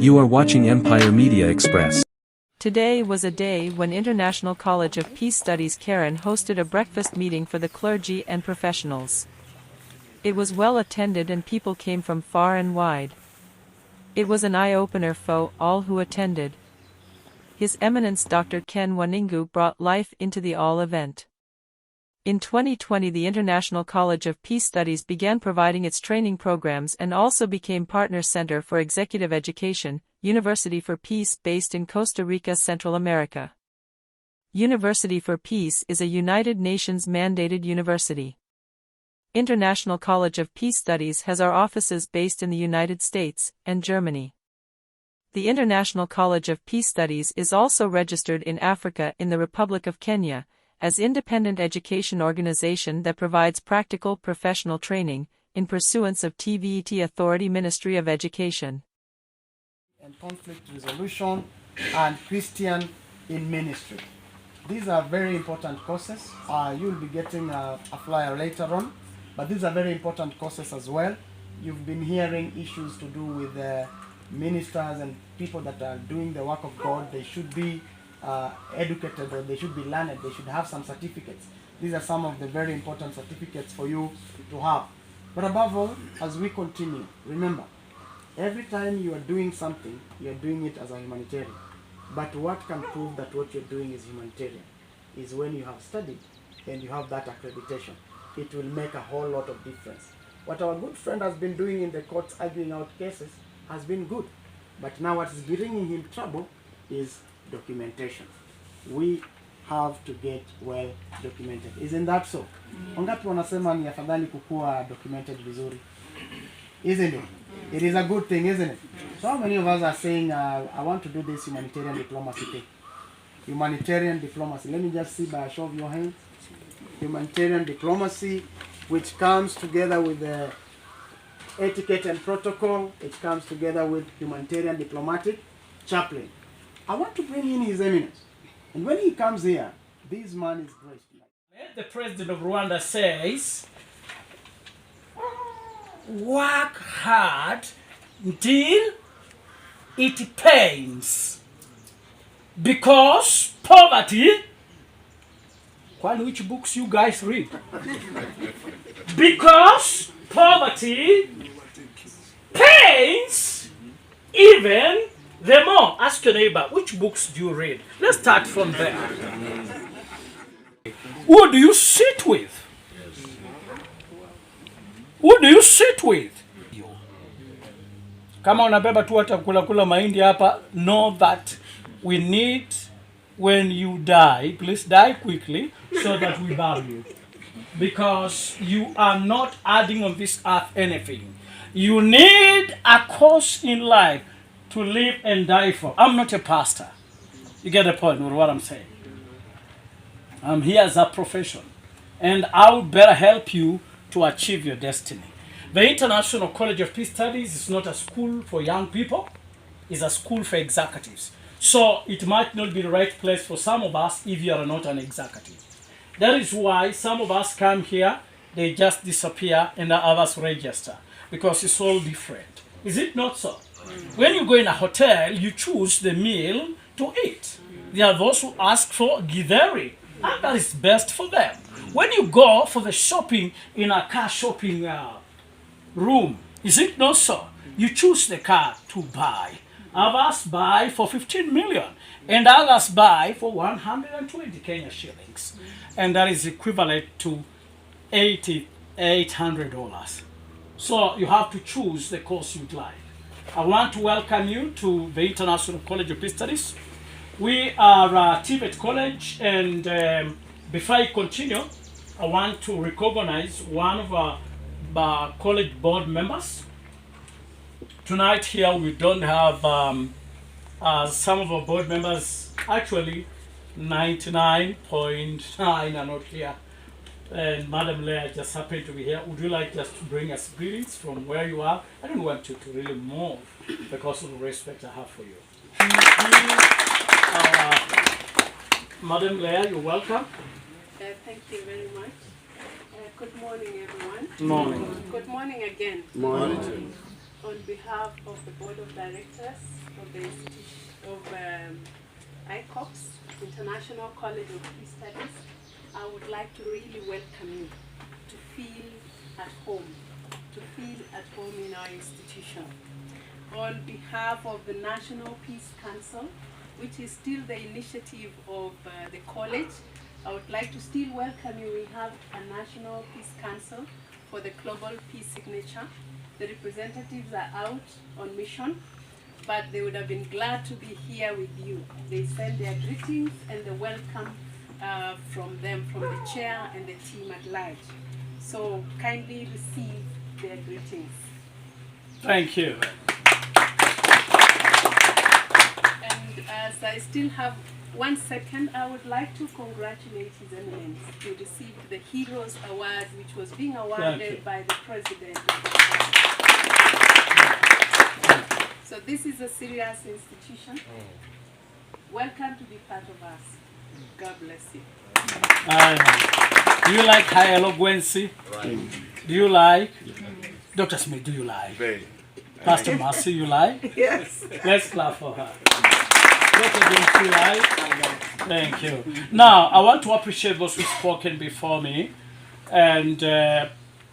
You are watching Empire Media Express. Today was a day when International College of Peace Studies Karen hosted a breakfast meeting for the clergy and professionals. It was well attended and people came from far and wide. It was an eye-opener for all who attended. His Eminence Dr. Ken Waningu brought life into the all event. In 2020, the International College of Peace Studies began providing its training programs and also became Partner Center for Executive Education, University for Peace based in Costa Rica, Central America. University for Peace is a United Nations mandated university. International College of Peace Studies has our offices based in the United States and Germany. The International College of Peace Studies is also registered in Africa in the Republic of Kenya, as independent education organization that provides practical professional training, in pursuance of TVET Authority Ministry of Education. And conflict resolution and Christian in ministry. These are very important courses. You'll be getting a flyer later on, but these are very important courses as well. You've been hearing issues to do with ministers and people that are doing the work of God. They should be educated, or they should be learned. They should have some certificates. These are some of the very important certificates for you to have. But above all, as we continue, remember, every time you are doing something, you are doing it as a humanitarian. But what can prove that what you're doing is humanitarian is when you have studied and you have that accreditation. It will make a whole lot of difference. What our good friend has been doing in the courts, arguing out cases, has been good. But now what is bringing him trouble is documentation. We have to get well documented. Isn't that so? Wangapi wanasema ni afadhali kukua documented vizuri? Isn't it? It is a good thing, isn't it? So many of us are saying, I want to do this humanitarian diplomacy thing. Humanitarian diplomacy. Let me just see by a show of your hands. Humanitarian diplomacy, which comes together with the etiquette and protocol. It comes together with humanitarian diplomatic chaplain. I want to bring in His Eminence. And when he comes here, this man is great. The president of Rwanda says, work hard until it pains. Because poverty, which books you guys read? Because poverty pains even the more. Ask your neighbor, which books do you read? Let's start from there. Who do you sit with? Who do you sit with? Kama unabeba tu hata kula mahindi hapa, know that we need, when you die, please die quickly so that we bury you. Because you are not adding on this earth anything. You need a cause in life to live and die for. I'm not a pastor. You get the point with what I'm saying. I'm here as a profession. And I would better help you to achieve your destiny. The International College of Peace Studies is not a school for young people. It's a school for executives. So it might not be the right place for some of us if you are not an executive. That is why some of us come here, they just disappear, and the others register. Because it's all different. Is it not so? When you go in a hotel, you choose the meal to eat. There are those who ask for githeri, and that is best for them. When you go for the shopping in a car shopping room, is it not so? You choose the car to buy. Others buy for 15 million, and others buy for 120 Kenya shillings. And that is equivalent to $800. So you have to choose the course you'd like. I want to welcome you to the International College of Peace Studies. We are TVET College, and before I continue, I want to recognize one of our college board members. Tonight here we don't have some of our board members, actually 99.9 are not here. And Madam Leah just happened to be here. Would you like just to bring us greetings from where you are? I don't want you to really move because of the respect I have for you. Madam Leah, you're welcome. Thank you very much. Good morning, everyone. Morning. Good morning again. Morning. on behalf of the Board of Directors of the Institution of ICOPS, International College of Peace Studies, I would like to really welcome you to feel at home, in our institution. On behalf of the National Peace Council, which is still the initiative of the college, I would like to still welcome you. We have a National Peace Council for the Global Peace Signature. The representatives are out on mission, but they would have been glad to be here with you. They send their greetings and the welcome from them, from the chair and the team at large. So kindly receive their greetings. Thank you. And as I still have 1 second, I would like to congratulate His Eminence who received the Heroes Award, which was being awarded by the President. So this is a serious institution. Welcome to be part of us. God bless you. Do you like high eloquency? Right. Do you like? Dr. Smith, do you like? Very. Pastor Marcy, you like? Yes. Let's clap for her. Dr. James, you like? Thank you. Now, I want to appreciate those who've spoken before me, and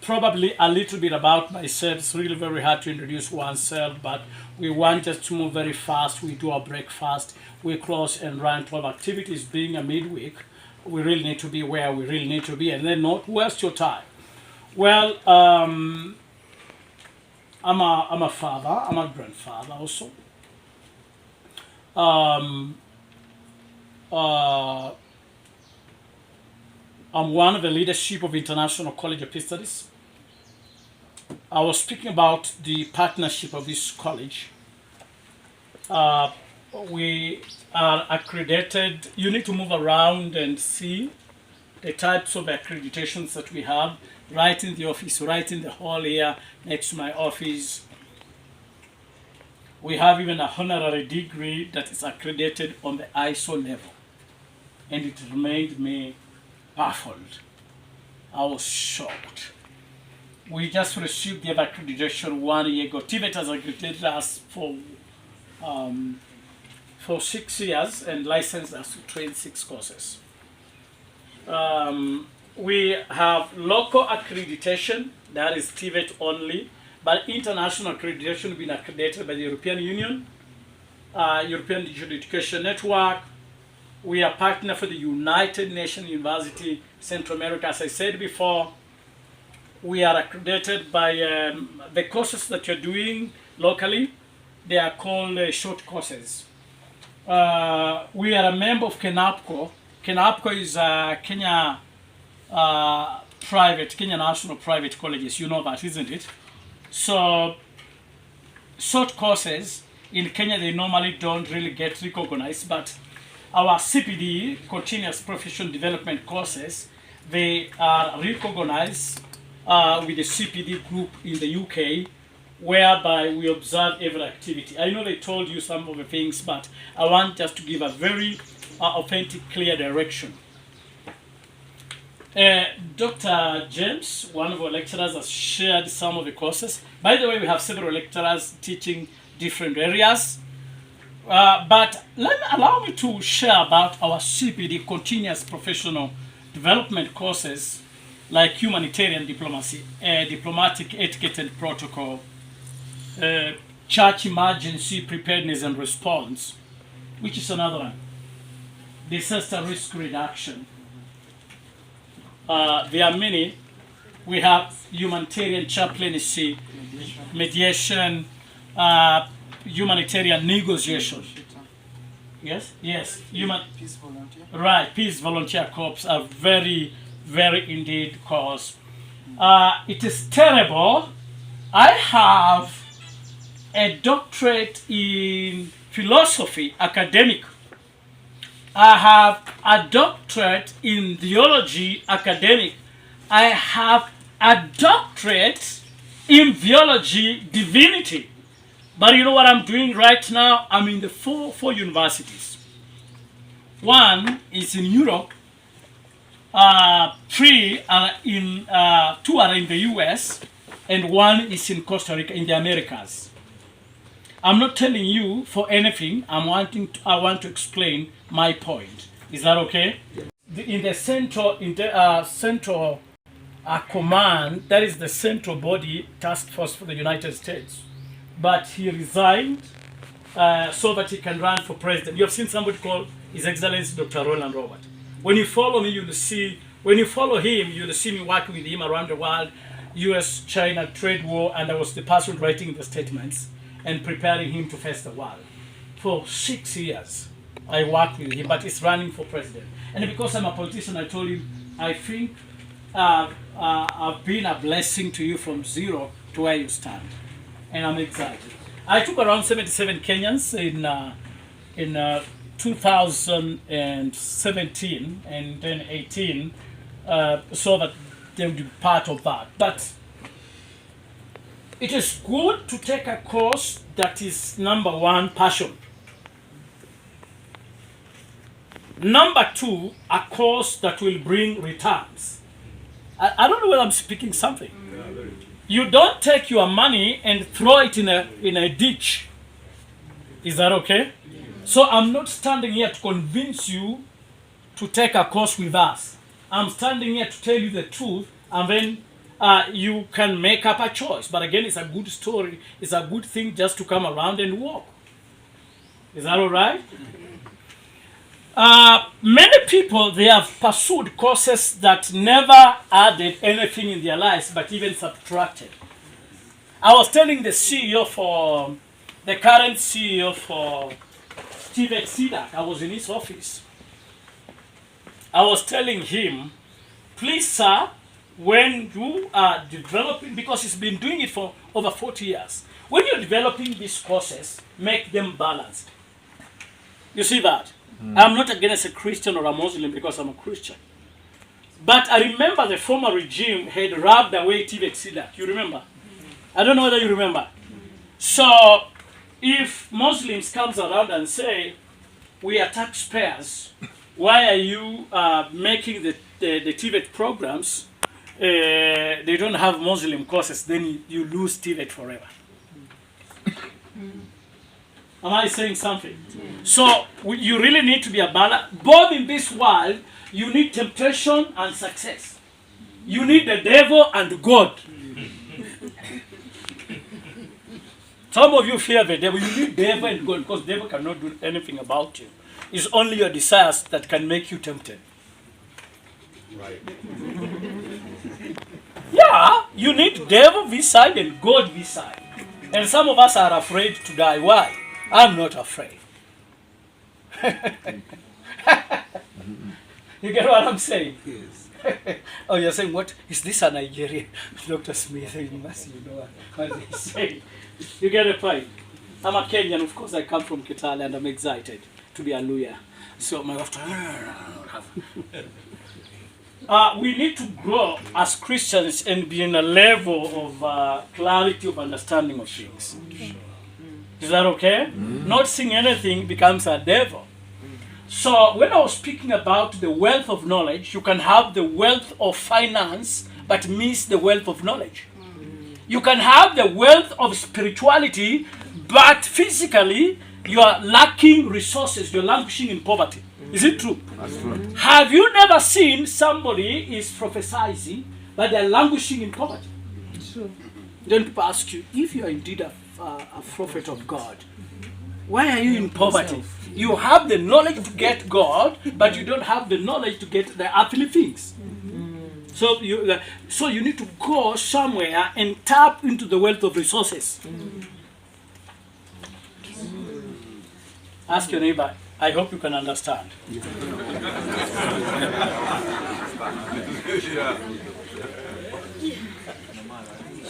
probably a little bit about myself. It's really very hard to introduce oneself, but we want us to move very fast. We do our breakfast, we close and run 12 activities. Being a midweek, we really need to be where we really need to be and then not waste your time. Well, I'm a father, I'm a grandfather also. I'm one of the leadership of International College of Peace Studies. I was speaking about the partnership of this college. We are accredited. You need to move around and see the types of accreditations that we have right in the office, right in the hall here next to my office. We have even a honorary degree that is accredited on the ISO level. And it made me baffled. I was shocked. We just received the accreditation 1 year ago. TVET has accredited us for 6 years and licensed us to train 6 courses. We have local accreditation, that is TVET only, but international accreditation has been accredited by the European Union, European Digital Education Network. We are partner for the United Nations University Central America. As I said before, we are accredited by the courses that you're doing locally. They are called short courses. We are a member of KENAPCO. KENAPCO is Kenya Kenya National Private Colleges. You know that, isn't it? So, short courses in Kenya, they normally don't really get recognized, but our CPD, Continuous Professional Development courses, they are recognized with the CPD group in the UK, whereby we observe every activity. I know they told you some of the things, but I want just to give a very authentic, clear direction. Dr. James, one of our lecturers, has shared some of the courses. By the way, we have several lecturers teaching different areas. But allow me to share about our CPD, Continuous Professional Development courses, like Humanitarian Diplomacy, Diplomatic Etiquette and Protocol, Church Emergency Preparedness and Response, which is another one, Disaster Risk Reduction. There are many. We have Humanitarian Chaplaincy, Mediation, Humanitarian Negotiation. Yes? Yes. Peace volunteer. Right. Peace Volunteer Corps are very, very indeed cause. It is terrible. I have a doctorate in philosophy, academic. I have a doctorate in theology, academic. I have a doctorate in theology, divinity. But you know what I'm doing right now? I'm in the four universities. One is in Europe, 3 are in, 2 are in the US, and one is in Costa Rica in the Americas. I'm not telling you for anything. I want to explain my point. Is that okay? In the central command, that is the central body task force for the United States. But he resigned so that he can run for president. You have seen somebody called His Excellency Dr. Roland Robert. When you follow me, you'll see. When you follow him, you'll see me working with him around the world, U.S.-China trade war, and I was the person writing the statements and preparing him to face the world. For 6 years, I worked with him, but he's running for president. And because I'm a politician, I told him, I think I've been a blessing to you from zero to where you stand. And I'm excited. I took around 77 Kenyans in 2017 and then 18, so that they would be part of that. But it is good to take a course that is, number one, passion. Number two, a course that will bring returns. I don't know whether I'm speaking something. You don't take your money and throw it in a ditch. Is that okay? So I'm not standing here to convince you to take a course with us. I'm standing here to tell you the truth, and then you can make up a choice. But again, it's a good story. It's a good thing just to come around and walk. Is that all right? Many people, they have pursued courses that never added anything in their lives, but even subtracted. I was telling the current CEO for TVET CDAC, I was in his office. I was telling him, please sir, when you are developing, because he's been doing it for over 40 years, when you're developing these courses, make them balanced. You see that? I'm not against a Christian or a Muslim because I'm a Christian. But I remember the former regime had rubbed away TVET CDAC. You remember? I don't know whether you remember. So if Muslims comes around and say, we are taxpayers, why are you making the TVET programs? They don't have Muslim courses, then you lose TVET forever. Am I saying something? So you really need to be a balance. Both in this world, you need temptation and success. You need the devil and God. Some of you fear the devil. You need devil and God because devil cannot do anything about you. It's only your desires that can make you tempted. Right. Yeah, you need devil this side and God this side. And some of us are afraid to die. Why? I'm not afraid. You get what I'm saying? Yes. Oh, you're saying, what? Is this a Nigerian? Dr. Smith, you know what he's saying. You get a point. I'm a Kenyan, of course I come from Kitale and I'm excited to be a lawyer. So my wife, we need to grow as Christians and be in a level of clarity of understanding of things. Is that okay? Not seeing anything becomes a devil. So when I was speaking about the wealth of knowledge, you can have the wealth of finance but miss the wealth of knowledge. You can have the wealth of spirituality but physically you are lacking resources, you're languishing in poverty. Is it true? That's true. Have you never seen somebody is prophesying but they're languishing in poverty? True. Then people ask you, if you are indeed a prophet of God, why are you in poverty? You have the knowledge to get God, but you don't have the knowledge to get the earthly things. So you need to go somewhere and tap into the wealth of resources. Ask your neighbor. I hope you can understand.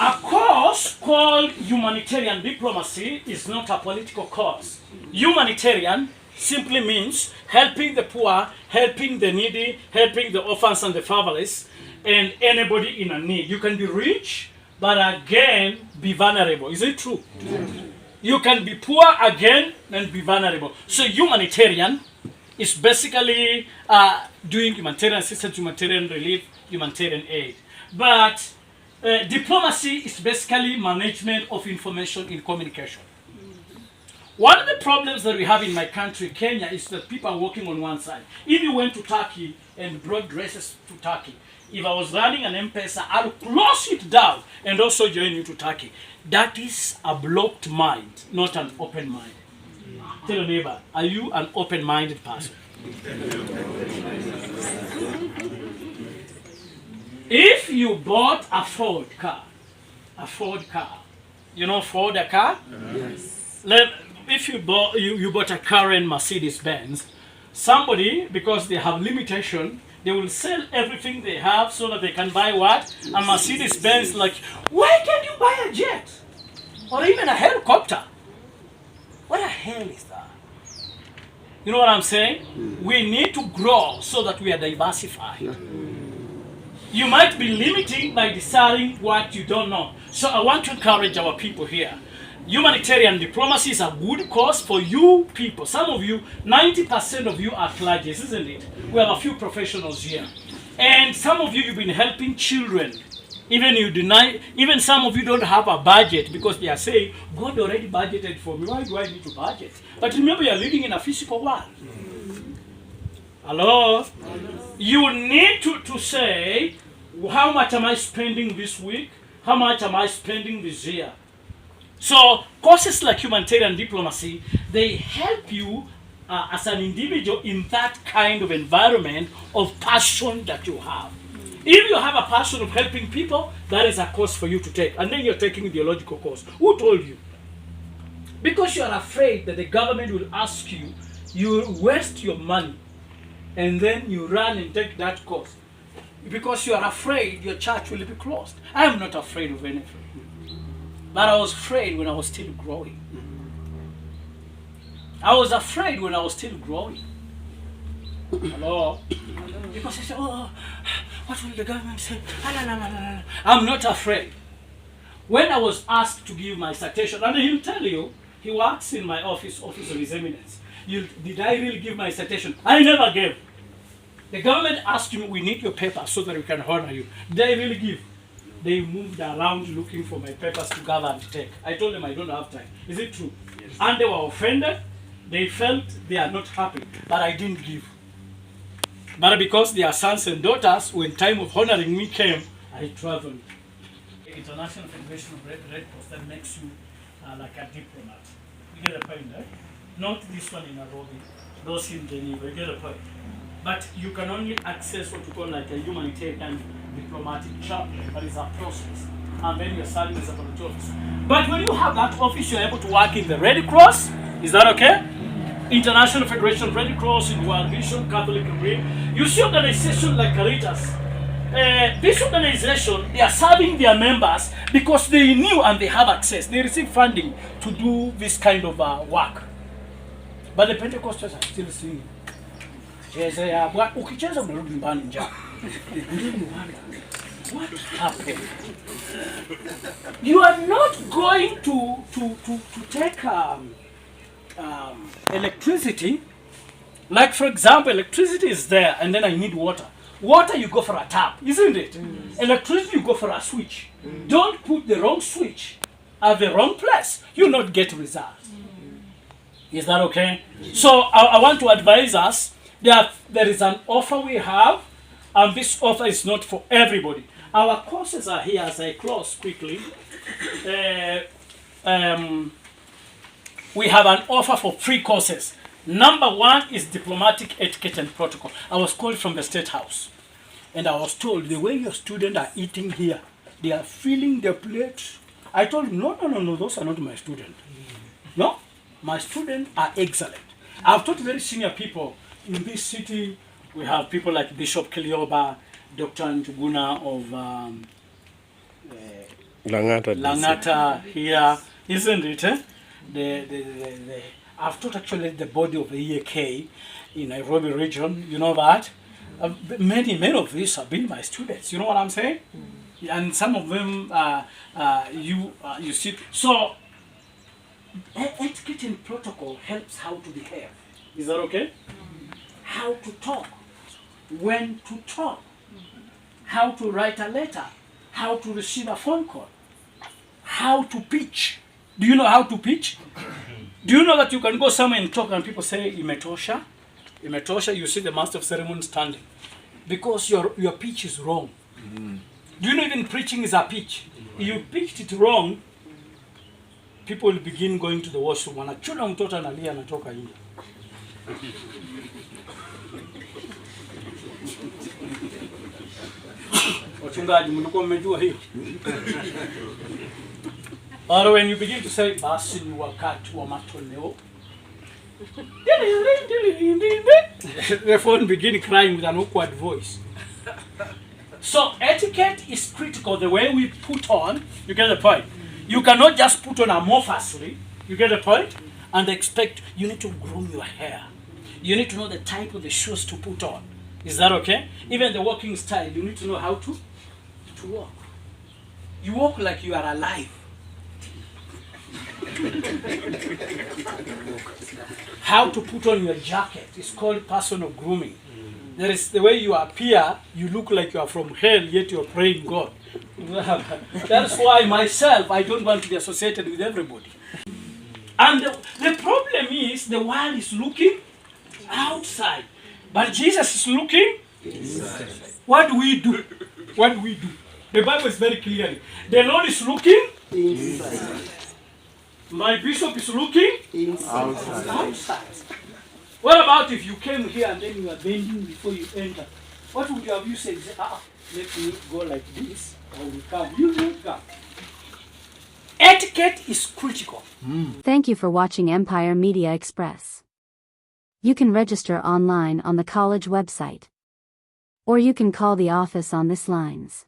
A course called Humanitarian Diplomacy is not a political course. Humanitarian simply means helping the poor, helping the needy, helping the orphans and the fatherless, and anybody in a need. You can be rich, but again, be vulnerable. Is it true? You can be poor again and be vulnerable. So humanitarian is basically doing humanitarian assistance, humanitarian relief, humanitarian aid. But Diplomacy is basically management of information in communication. One of the problems that we have in my country, Kenya, is that people are working on one side. If you went to Turkey and brought dresses to Turkey, if I was running an M-Pesa, I'll close it down and also join you to Turkey. That is a blocked mind, not an open mind. Tell your neighbor, are you an open-minded person? If you bought a Ford car, you know Ford, a car? Yes. If you bought a current Mercedes-Benz, somebody, because they have limitation, they will sell everything they have so that they can buy what? A Mercedes-Benz. Like, why can't you buy a jet? Or even a helicopter? What the hell is that? You know what I'm saying? We need to grow so that we are diversified. You might be limiting by deciding what you don't know. So I want to encourage our people here. Humanitarian diplomacy is a good cause for you people. Some of you, 90% of you are clergy, isn't it? We have a few professionals here. And some of you, you've been helping children. Even some of you don't have a budget because they are saying, God already budgeted for me. Why do I need to budget? But remember, you're living in a physical world. Hello? You need to say, how much am I spending this week? How much am I spending this year? So courses like humanitarian diplomacy, they help you as an individual in that kind of environment of passion that you have. If you have a passion of helping people, that is a course for you to take. And then you're taking the theological course. Who told you? Because you are afraid that the government will ask you, you will waste your money, and then you run and take that course. Because you are afraid your church will be closed. I am not afraid of anything. But I was afraid when I was still growing. I was afraid when I was still growing. Hello? Because I said, oh, what will the government say? I'm not afraid. When I was asked to give my citation, and he'll tell you, he works in my office of His Eminence. Did I really give my citation? I never gave. The government asked me, we need your paper so that we can honor you. Did I really give? They moved around looking for my papers to gather and take. I told them I don't have time. Is it true? Yes. And they were offended. They felt they are not happy, but I didn't give. But because they are sons and daughters, when time of honoring me came, I traveled. The International Federation of Red Cross, that makes you like a diplomat. You get a point, right? Not this one in Nairobi, those in Geneva, you get a point. But you can only access what we call like a humanitarian diplomatic chaplain, but it's a process. And then you're serving as a volunteer officer. But when you have that office, you're able to work in the Red Cross. Is that okay? International Federation of Red Cross, in World Vision, Catholic Green. You see organizations like Caritas. This organization, they are serving their members because they knew and they have access. They receive funding to do this kind of work. But the Pentecostals are still singing. Ukicheza unarudi nyumbani njaa. What happened? You are not going to take electricity. Like for example, electricity is there and then I need water. Water you go for a tap, isn't it? Electricity you go for a switch. Don't put the wrong switch at the wrong place. You'll not get results. Is that okay? So I want to advise us. There is an offer we have, and this offer is not for everybody. Our courses are here as I close quickly. We have an offer for 3 courses. Number 1 is diplomatic etiquette and protocol. I was called from the State House, and I was told the way your students are eating here, they are filling their plates. I told them, no, those are not my students. No, my students are excellent. I've taught very senior people. In this city, we have people like Bishop Kelioba, Dr. Njuguna of Langata here, isn't it? I've taught actually the body of the EAK in Nairobi region, you know that? Many of these have been my students, you know what I'm saying? And some of them, you see. So, etiquette and protocol helps how to behave. Is that okay? How to talk, when to talk, how to write a letter, how to receive a phone call, how to pitch. Do you know how to pitch? Do you know that you can go somewhere and talk and people say, Imetosha? Imetosha, you see the master of ceremony standing. Because your pitch is wrong. Do you know even preaching is a pitch? If you pitched it wrong, people will begin going to the washroom. Wanachuna mtoto analia anatoka nje. Wachungaji mlikuwa mmejua hiyo? Or when you begin to say, basi ni wakati wa matoleo. The phone begin crying with an awkward voice. So etiquette is critical. The way we put on, you get the point. You cannot just put on amorphously, you get the point, and expect, you need to groom your hair. You need to know the type of the shoes to put on. Is that okay? Even the walking style, you need to know how to walk. You walk like you are alive. How to put on your jacket is called personal grooming. There is the way you appear, you look like you are from hell, yet you are praying God. That's why myself, I don't want to be associated with everybody. And the problem is, the world is looking outside, but Jesus is looking inside. What do we do? What do we do? The Bible is very clear. The Lord is looking inside. My bishop is looking outside. What about if you came here and then you are bending before you enter? What would you have you said? Let me go like this, or we come. You don't come. Etiquette is critical. Thank you for watching Empire Media Express. You can register online on the college website, or you can call the office on this lines.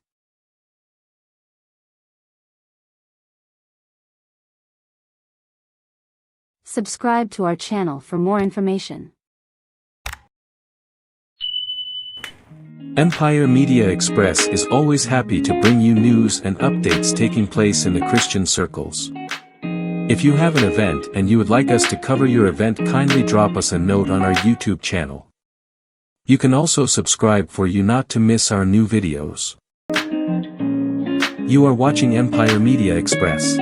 Subscribe to our channel for more information. Empire Media Express is always happy to bring you news and updates taking place in the Christian circles. If you have an event and you would like us to cover your event, kindly drop us a note on our YouTube channel. You can also subscribe for you not to miss our new videos. You are watching Empire Media Express.